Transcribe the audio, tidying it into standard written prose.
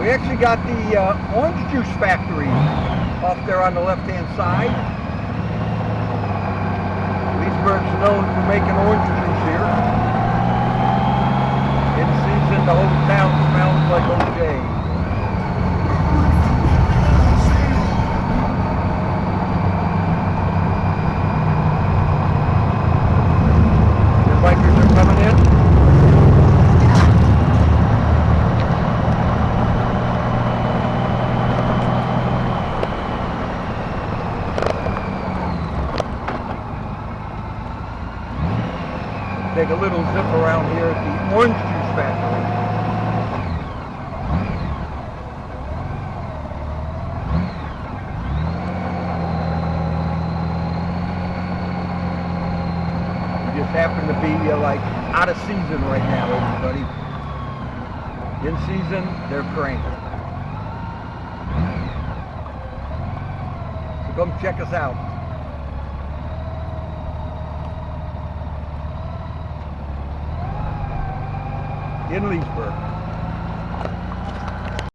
We actually got the orange juice factory off there on the left-hand side. Leesburg's known for making orange juice here. In season, the whole town smells like OJ. The bikers are coming in. Take a little zip around here at the orange juice factory. We just happen to be like out of season right now, everybody. In season, they're cranking. So come check us out. In Leesburg.